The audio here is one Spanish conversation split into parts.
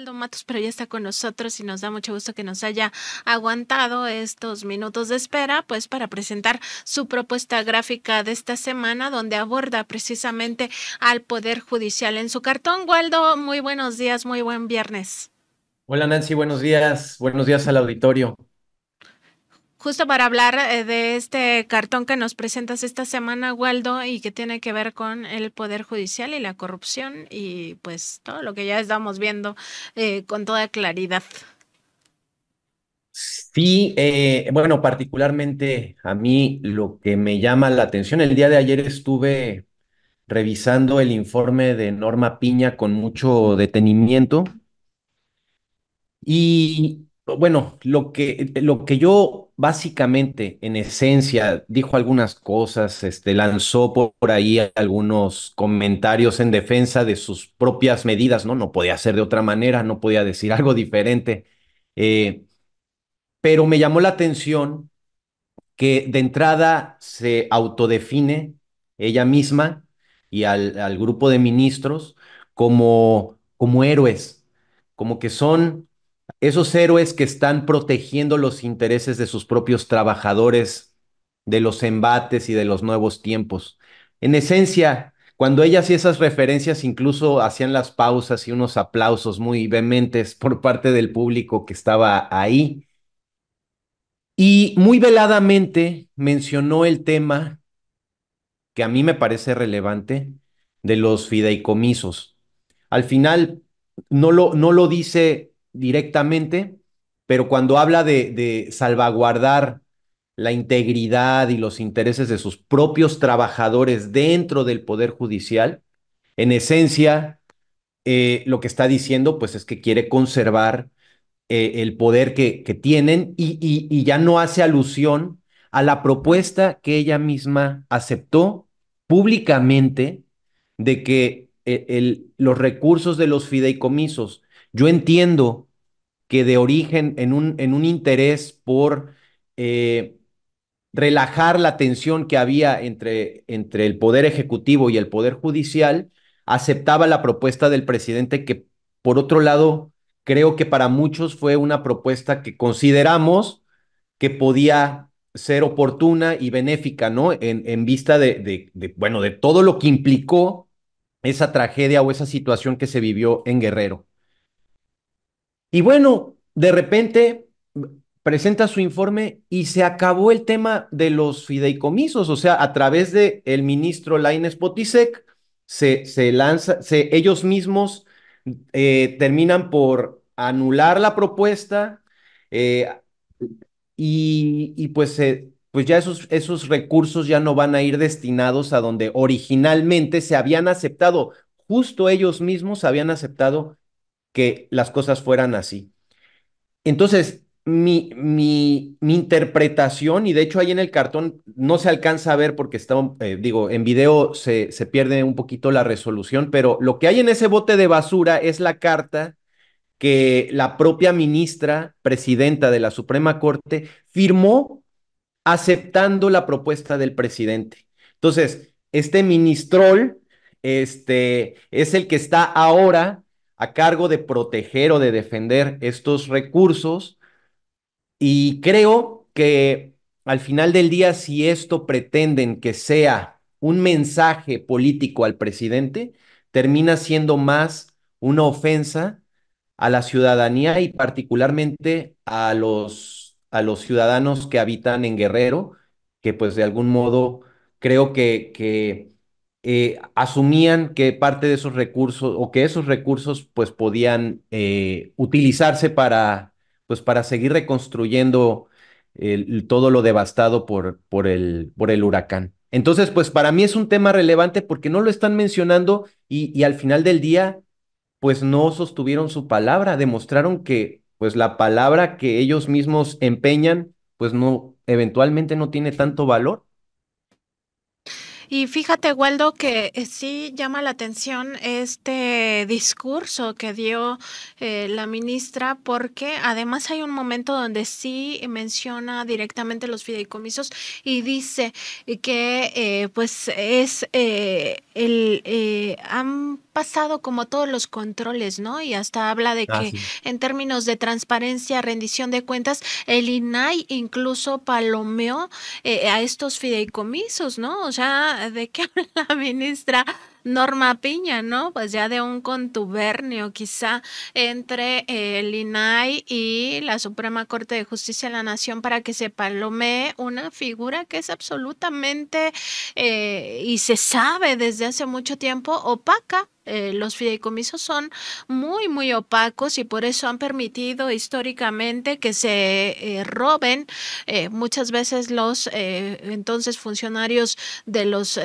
Waldo Matos, pero ya está con nosotros y nos da mucho gusto que nos haya aguantado estos minutos de espera, pues para presentar su propuesta gráfica de esta semana, donde aborda precisamente al Poder Judicial en su cartón. Waldo, muy buenos días, muy buen viernes. Hola Nancy, buenos días al auditorio. Justo para hablar de este cartón que nos presentas esta semana, Waldo, y que tiene que ver con el Poder Judicial y la corrupción y pues todo lo que ya estamos viendo con toda claridad. Sí, bueno, particularmente a mí lo que me llama la atención, el día de ayer estuve revisando el informe de Norma Piña con mucho detenimiento y bueno, lo que yo básicamente, en esencia, dijo algunas cosas, lanzó por ahí algunos comentarios en defensa de sus propias medidas, ¿no? No podía ser de otra manera, no podía decir algo diferente. Eh, pero me llamó la atención que de entrada se autodefine ella misma y al grupo de ministros como héroes, como que son esos héroes que están protegiendo los intereses de sus propios trabajadores, de los embates y de los nuevos tiempos. En esencia, cuando ella hacía esas referencias, incluso hacían las pausas y unos aplausos muy vehementes por parte del público que estaba ahí. Y muy veladamente mencionó el tema que a mí me parece relevante de los fideicomisos. Al final no lo dice directamente, pero cuando habla de salvaguardar la integridad y los intereses de sus propios trabajadores dentro del Poder Judicial, en esencia, lo que está diciendo pues es que quiere conservar el poder que tienen y ya no hace alusión a la propuesta que ella misma aceptó públicamente de que los recursos de los fideicomisos, yo entiendo que de origen en un interés por eh, relajar la tensión que había entre el Poder Ejecutivo y el Poder Judicial, aceptaba la propuesta del presidente que, por otro lado, creo que para muchos fue una propuesta que consideramos que podía ser oportuna y benéfica, ¿no? En vista bueno, de todo lo que implicó esa tragedia o esa situación que se vivió en Guerrero. Y bueno, de repente presenta su informe y se acabó el tema de los fideicomisos, o sea, a través de el ministro Lainez Potisek se lanza, ellos mismos terminan por anular la propuesta eh, y pues, pues ya esos recursos ya no van a ir destinados a donde originalmente se habían aceptado, justo ellos mismos habían aceptado que las cosas fueran así. Entonces, mi interpretación, y de hecho ahí en el cartón no se alcanza a ver porque está, digo, en video se pierde un poquito la resolución, pero lo que hay en ese bote de basura es la carta que la propia ministra presidenta de la Suprema Corte firmó aceptando la propuesta del presidente. Entonces, este ministrol, es el que está ahora a cargo de proteger o de defender estos recursos y creo que al final del día, si esto pretenden que sea un mensaje político al presidente, termina siendo más una ofensa a la ciudadanía y particularmente a los ciudadanos que habitan en Guerrero, que pues de algún modo creo que asumían que parte de esos recursos o que esos recursos pues podían utilizarse para seguir reconstruyendo todo lo devastado por el huracán. Entonces, pues para mí es un tema relevante porque no lo están mencionando y al final del día pues no sostuvieron su palabra, demostraron que pues la palabra que ellos mismos empeñan, pues no, eventualmente no tiene tanto valor. Y fíjate, Waldo, que sí llama la atención este discurso que dio la ministra, porque además hay un momento donde sí menciona directamente los fideicomisos y dice que pues es han pasado como todos los controles, ¿no? Y hasta habla de Ah, que sí. en términos de transparencia, rendición de cuentas, el INAI incluso palomeó a estos fideicomisos, ¿no? O sea, ¿de qué habla la ministra Norma Piña, ¿no? Pues ya de un contubernio quizá entre el INAI y la Suprema Corte de Justicia de la Nación para que se palomee una figura que es absolutamente y se sabe desde hace mucho tiempo opaca. Los fideicomisos son muy, muy opacos y por eso han permitido históricamente que se roben muchas veces los entonces funcionarios de los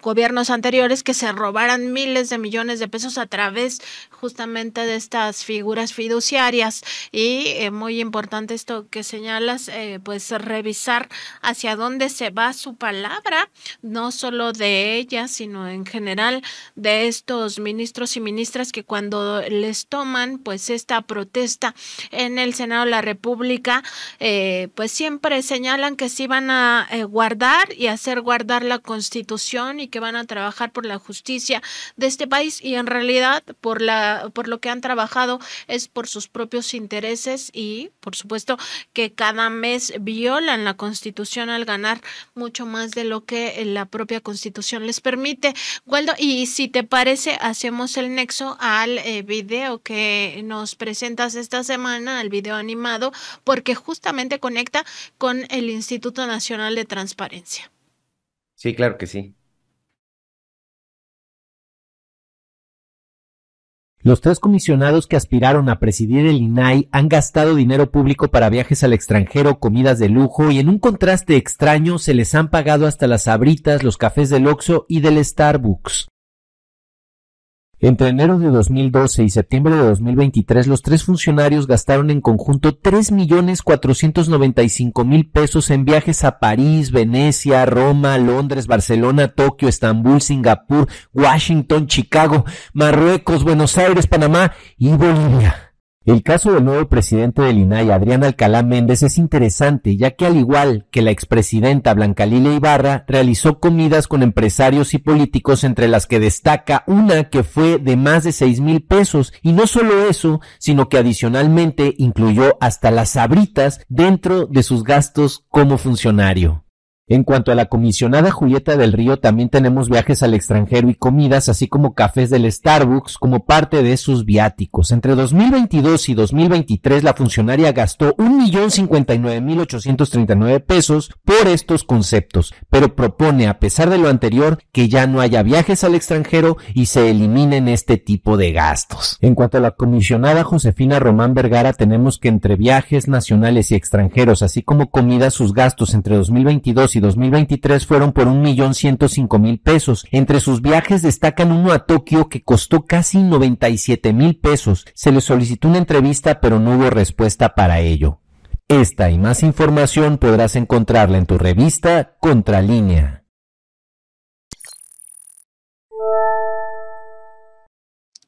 gobiernos anteriores que se robaran miles de millones de pesos a través justamente de estas figuras fiduciarias y muy importante esto que señalas, pues revisar hacia dónde se va su palabra, no solo de ella, sino en general de estos ministros y ministras que cuando les toman pues esta protesta en el Senado de la República, pues siempre señalan que sí van a guardar y hacer guardar la Constitución y que van a trabajar por la justicia de este país y en realidad por lo que han trabajado es por sus propios intereses y por supuesto que cada mes violan la Constitución al ganar mucho más de lo que la propia Constitución les permite. Waldo, y si te parece, hacemos el nexo al video que nos presentas esta semana, al video animado, porque justamente conecta con el Instituto Nacional de Transparencia. Sí, claro que sí. Los tres comisionados que aspiraron a presidir el INAI han gastado dinero público para viajes al extranjero, comidas de lujo y en un contraste extraño se les han pagado hasta las Sabritas, los cafés del Oxxo y del Starbucks. Entre enero de 2012 y septiembre de 2023, los tres funcionarios gastaron en conjunto 3.495.000 pesos en viajes a París, Venecia, Roma, Londres, Barcelona, Tokio, Estambul, Singapur, Washington, Chicago, Marruecos, Buenos Aires, Panamá y Bolivia. El caso del nuevo presidente del INAI, Adrián Alcalá Méndez, es interesante, ya que al igual que la expresidenta Blanca Lilia Ibarra, realizó comidas con empresarios y políticos entre las que destaca una que fue de más de 6,000 pesos. Y no solo eso, sino que adicionalmente incluyó hasta las Sabritas dentro de sus gastos como funcionario. En cuanto a la comisionada Julieta del Río, también tenemos viajes al extranjero y comidas, así como cafés del Starbucks como parte de sus viáticos. Entre 2022 y 2023, la funcionaria gastó 1,059,839 pesos por estos conceptos, pero propone, a pesar de lo anterior, que ya no haya viajes al extranjero y se eliminen este tipo de gastos. En cuanto a la comisionada Josefina Román Vergara, tenemos que entre viajes nacionales y extranjeros, así como comidas, sus gastos entre 2022 y 2023 fueron por 1,105,000 pesos. Entre sus viajes destacan uno a Tokio que costó casi 97,000 pesos. Se le solicitó una entrevista pero no hubo respuesta para ello. Esta y más información podrás encontrarla en tu revista Contralínea.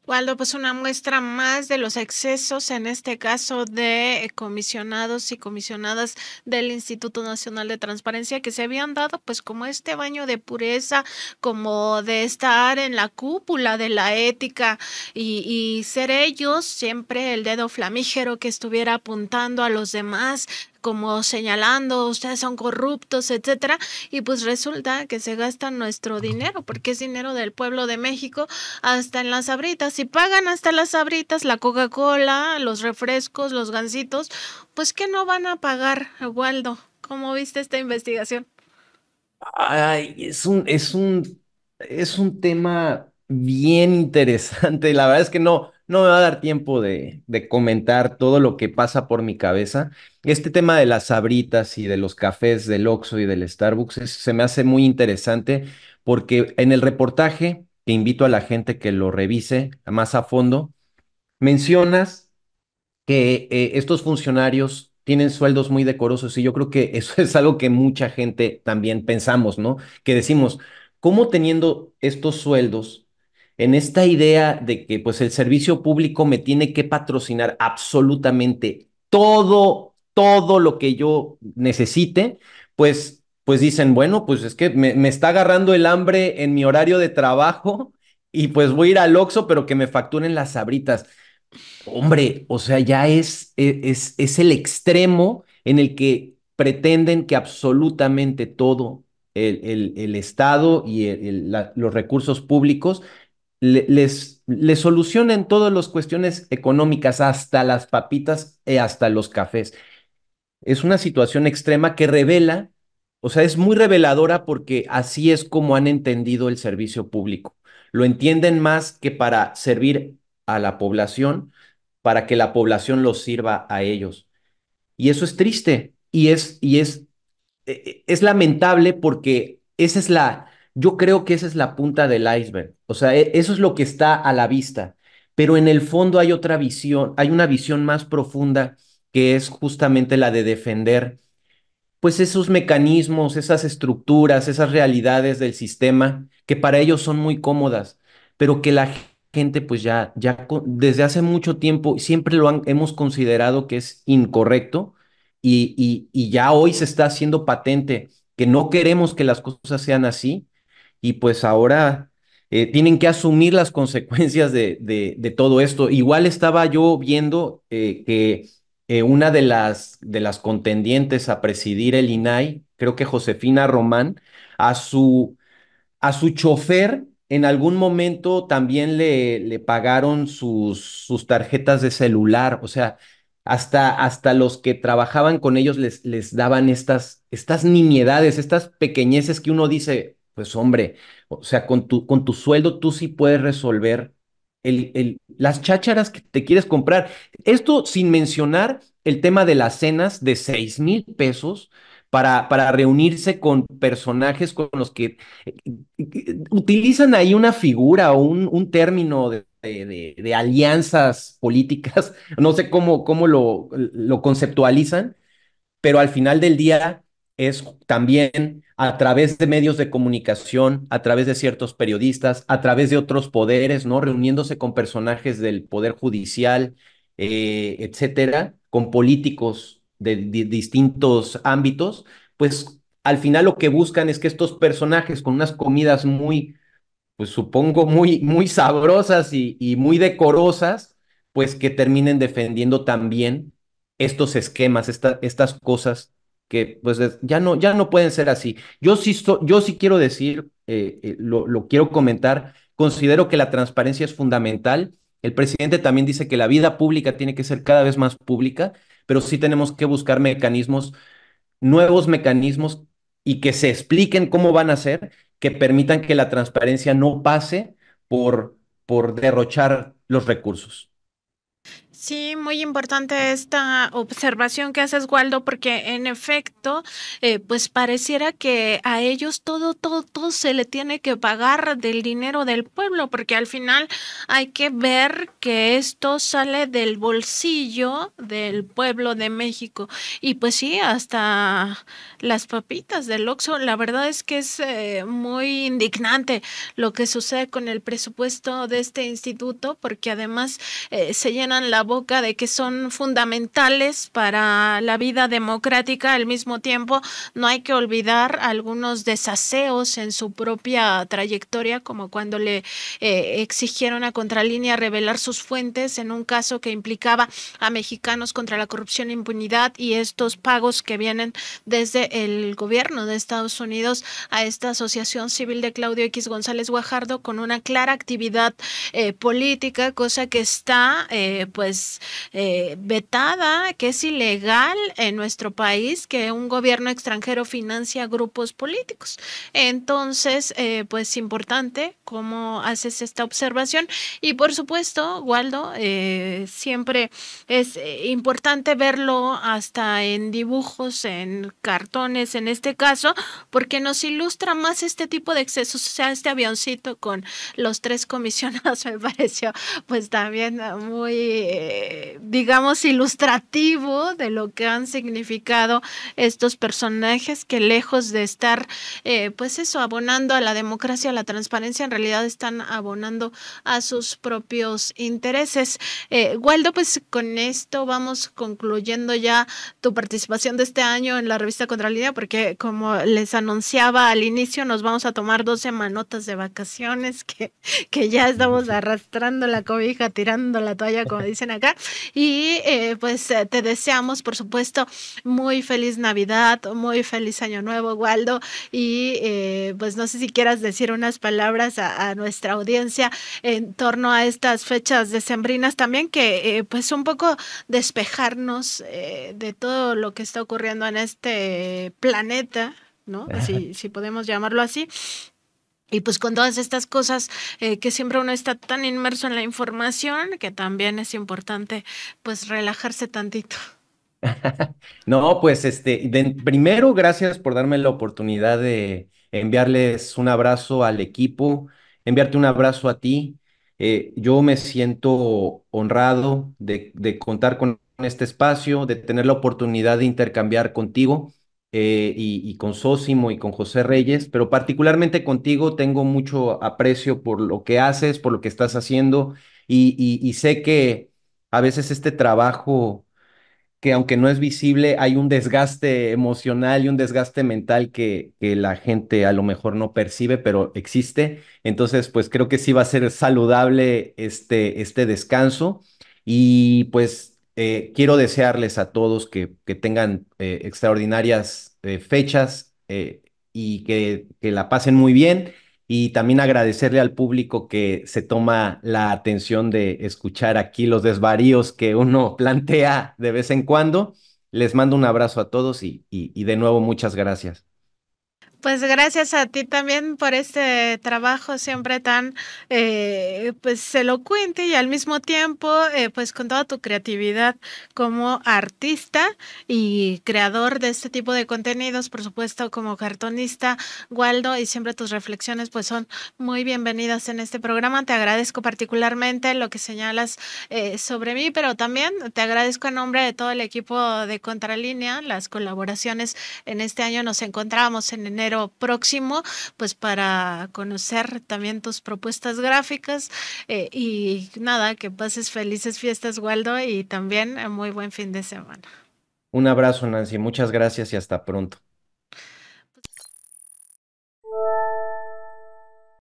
Waldo, pues una muestra más de los excesos, en este caso de comisionados y comisionadas del Instituto Nacional de Transparencia que se habían dado pues como este baño de pureza, como de estar en la cúpula de la ética y ser ellos siempre el dedo flamígero que estuviera apuntando a los demás como señalando, ustedes son corruptos, etcétera, y pues resulta que se gastan nuestro dinero, porque es dinero del pueblo de México, hasta en las Sabritas, si pagan hasta las Sabritas, la Coca-Cola, los refrescos, los gansitos, pues ¿qué no van a pagar, Waldo? ¿Cómo viste esta investigación? Ay, es un tema bien interesante. La verdad es que no me va a dar tiempo de comentar todo lo que pasa por mi cabeza. Este tema de las Sabritas y de los cafés del Oxxo y del Starbucks se me hace muy interesante porque en el reportaje, que invito a la gente que lo revise más a fondo, mencionas que estos funcionarios tienen sueldos muy decorosos y yo creo que eso es algo que mucha gente también pensamos, ¿no? Que decimos, cómo teniendo estos sueldos, en esta idea de que pues el servicio público me tiene que patrocinar absolutamente todo lo que yo necesite, pues dicen, bueno, pues es que me está agarrando el hambre en mi horario de trabajo y pues voy a ir al Oxxo, pero que me facturen las Sabritas. Hombre, o sea, ya es el extremo en el que pretenden que absolutamente todo el Estado y los recursos públicos les solucionen todas las cuestiones económicas, hasta las papitas y hasta los cafés. Es una situación extrema que revela, o sea, es muy reveladora porque así es como han entendido el servicio público. Lo entienden más que para servir a la población, para que la población los sirva a ellos. Y eso es triste y es lamentable porque yo creo que esa es la punta del iceberg. O sea, eso es lo que está a la vista, pero en el fondo hay otra visión, hay una visión más profunda que es justamente la de defender pues esos mecanismos, esas estructuras, esas realidades del sistema que para ellos son muy cómodas, pero que la gente pues desde hace mucho tiempo siempre hemos considerado que es incorrecto y ya hoy se está haciendo patente que no queremos que las cosas sean así y pues ahora tienen que asumir las consecuencias de todo esto. Igual estaba yo viendo que una de las contendientes a presidir el INAI, creo que Josefina Román, a su, a su chofer en algún momento también le pagaron sus tarjetas de celular, o sea, hasta los que trabajaban con ellos les daban estas nimiedades, estas pequeñeces que uno dice, pues hombre, o sea, con tu sueldo tú sí puedes resolver las chácharas que te quieres comprar. Esto sin mencionar el tema de las cenas de 6,000 pesos para reunirse con personajes con los que utilizan ahí una figura o un término de alianzas políticas, no sé cómo lo conceptualizan, pero al final del día es también a través de medios de comunicación, a través de ciertos periodistas, a través de otros poderes, ¿no? Reuniéndose con personajes del poder judicial, etcétera, con políticos de distintos ámbitos, pues al final lo que buscan es que estos personajes con unas comidas muy pues supongo muy sabrosas y muy decorosas, pues que terminen defendiendo también estos esquemas, estas cosas que pues ya no pueden ser así. Yo sí quiero decir, lo quiero comentar, considero que la transparencia es fundamental. El presidente también dice que la vida pública tiene que ser cada vez más pública, pero sí tenemos que buscar nuevos mecanismos y que se expliquen cómo van a ser, que permitan que la transparencia no pase por derrochar los recursos. Sí, muy importante esta observación que haces, Waldo, porque en efecto, pues pareciera que a ellos todo se le tiene que pagar del dinero del pueblo, porque al final hay que ver que esto sale del bolsillo del pueblo de México. Y pues sí, hasta las papitas del Oxxo, la verdad es que es muy indignante lo que sucede con el presupuesto de este instituto, porque además se llenan la boca de que son fundamentales para la vida democrática. Al mismo tiempo, no hay que olvidar algunos desaseos en su propia trayectoria, como cuando le exigieron a Contralínea revelar sus fuentes en un caso que implicaba a Mexicanos contra la corrupción e impunidad, y estos pagos que vienen desde el gobierno de Estados Unidos a esta asociación civil de Claudio X González Guajardo con una clara actividad política, cosa que está vetada, que es ilegal en nuestro país, que un gobierno extranjero financia grupos políticos. Entonces, pues importante cómo haces esta observación. Y por supuesto, Waldo, siempre es importante verlo hasta en dibujos, en cartones, en este caso, porque nos ilustra más este tipo de excesos. O sea, este avioncito con los 3 comisionados me pareció pues también muy digamos, ilustrativo de lo que han significado estos personajes que lejos de estar, pues eso, abonando a la democracia, a la transparencia, en realidad están abonando a sus propios intereses. Waldo, pues con esto vamos concluyendo ya tu participación de este año en la revista Contralínea, porque como les anunciaba al inicio, nos vamos a tomar 2 semanotas de vacaciones, que ya estamos arrastrando la cobija, tirando la toalla, como dicen acá. Y pues te deseamos, por supuesto, muy feliz Navidad, muy feliz Año Nuevo, Waldo. Y pues no sé si quieras decir unas palabras a nuestra audiencia en torno a estas fechas decembrinas también, que pues un poco despejarnos de todo lo que está ocurriendo en este planeta, ¿no? Si podemos llamarlo así. Y pues con todas estas cosas que siempre uno está tan inmerso en la información que también es importante pues relajarse tantito. No, pues primero, gracias por darme la oportunidad de enviarles un abrazo al equipo, enviarte un abrazo a ti. Yo me siento honrado de contar con este espacio, de tener la oportunidad de intercambiar contigo y con Sósimo y con José Reyes, pero particularmente contigo tengo mucho aprecio por lo que haces, por lo que estás haciendo y sé que a veces este trabajo que aunque no es visible, hay un desgaste emocional y un desgaste mental que la gente a lo mejor no percibe, pero existe. Entonces, pues creo que sí va a ser saludable este descanso. Y pues quiero desearles a todos que tengan extraordinarias fechas y que la pasen muy bien. Y también agradecerle al público que se toma la atención de escuchar aquí los desvaríos que uno plantea de vez en cuando. Les mando un abrazo a todos y de nuevo muchas gracias. Pues gracias a ti también por este trabajo siempre tan pues elocuente y al mismo tiempo pues con toda tu creatividad como artista y creador de este tipo de contenidos, por supuesto como cartonista, Waldo, y siempre tus reflexiones pues son muy bienvenidas en este programa. Te agradezco particularmente lo que señalas sobre mí, pero también te agradezco en nombre de todo el equipo de Contralínea, las colaboraciones en este año. Nos encontramos en enero próximo, pues para conocer también tus propuestas gráficas y nada, que pases felices fiestas, Waldo, y también muy buen fin de semana. Un abrazo, Nancy. Muchas gracias y hasta pronto.